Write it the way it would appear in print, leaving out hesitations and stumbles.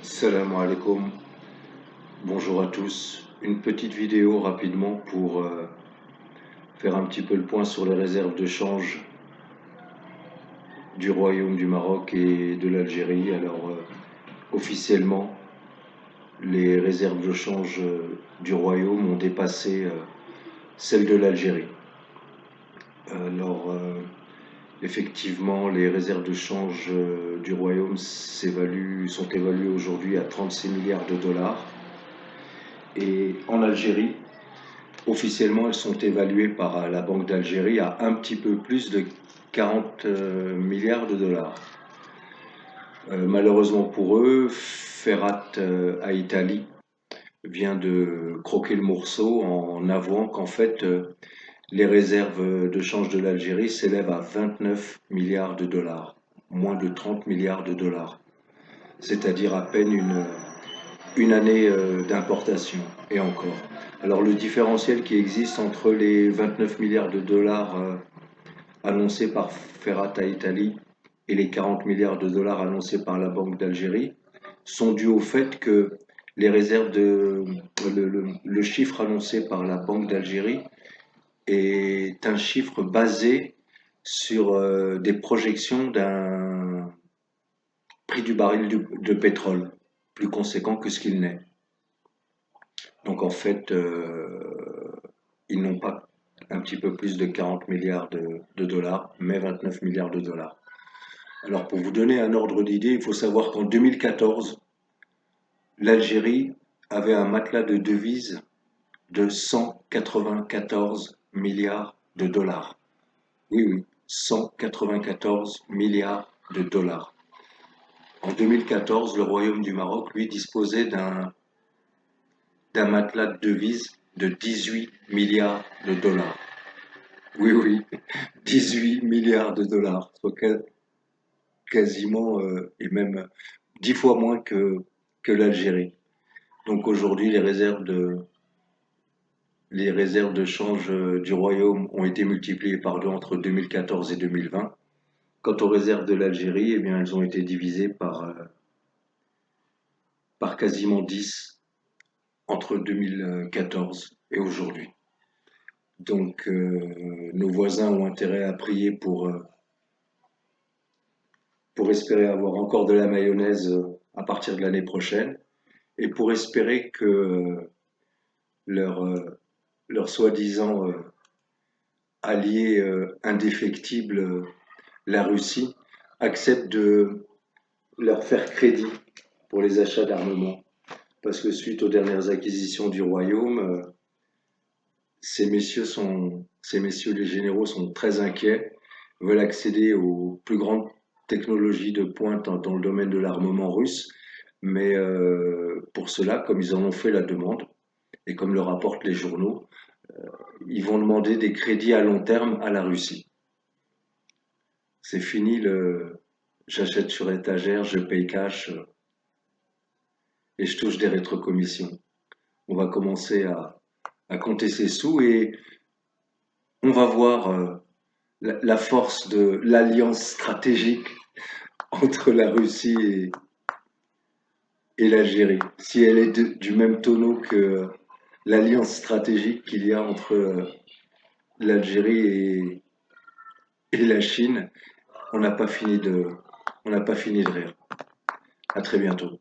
Salam alaikum, bonjour à tous. Une petite vidéo rapidement pour faire un petit peu le point sur les réserves de change du Royaume du Maroc et de l'Algérie. Alors officiellement, les réserves de change du Royaume ont dépassé celles de l'Algérie. Alors effectivement, les réserves de change du Royaume sont évaluées aujourd'hui à 36 milliards de dollars. Et en Algérie, officiellement, elles sont évaluées par la Banque d'Algérie à un petit peu plus de 40 milliards de dollars. Malheureusement pour eux, Ferhat Haitali vient de croquer le morceau en avouant qu'en fait, les réserves de change de l'Algérie s'élèvent à 29 milliards de dollars, moins de 30 milliards de dollars, c'est-à-dire à peine une année d'importation, et encore. Alors le différentiel qui existe entre les 29 milliards de dollars annoncés par Ferhat Haitali et les 40 milliards de dollars annoncés par la Banque d'Algérie sont dus au fait que les réserves le chiffre annoncé par la Banque d'Algérie est un chiffre basé sur des projections d'un prix du baril de pétrole plus conséquent que ce qu'il n'est. Donc en fait, ils n'ont pas un petit peu plus de 40 milliards de dollars, mais 29 milliards de dollars. Alors pour vous donner un ordre d'idée, il faut savoir qu'en 2014, l'Algérie avait un matelas de devises de 194 milliards de dollars. Oui, oui, 194 milliards de dollars. En 2014, le Royaume du Maroc, lui, disposait d'un matelas de devises de 18 milliards de dollars. Oui, oui, 18 milliards de dollars, soit quasiment et même 10 fois moins que l'Algérie. Donc aujourd'hui, les réserves de change du Royaume ont été multipliées par deux entre 2014 et 2020. Quant aux réserves de l'Algérie, eh bien, elles ont été divisées par quasiment 10 entre 2014 et aujourd'hui. Donc nos voisins ont intérêt à prier pour espérer avoir encore de la mayonnaise à partir de l'année prochaine et pour espérer que leur, leur soi-disant allié indéfectible, la Russie, accepte de leur faire crédit pour les achats d'armement. Parce que suite aux dernières acquisitions du Royaume, ces messieurs les généraux sont très inquiets, veulent accéder aux plus grandes technologies de pointe dans le domaine de l'armement russe, mais pour cela, comme ils en ont fait la demande, et comme le rapportent les journaux, ils vont demander des crédits à long terme à la Russie. C'est fini le j'achète sur étagère, je paye cash et je touche des rétrocommissions. On va commencer à compter ses sous et on va voir la force de l'alliance stratégique entre la Russie et l'Algérie. Si elle est du même tonneau que l'alliance stratégique qu'il y a entre l'Algérie et la Chine, on n'a pas fini de rire. À très bientôt.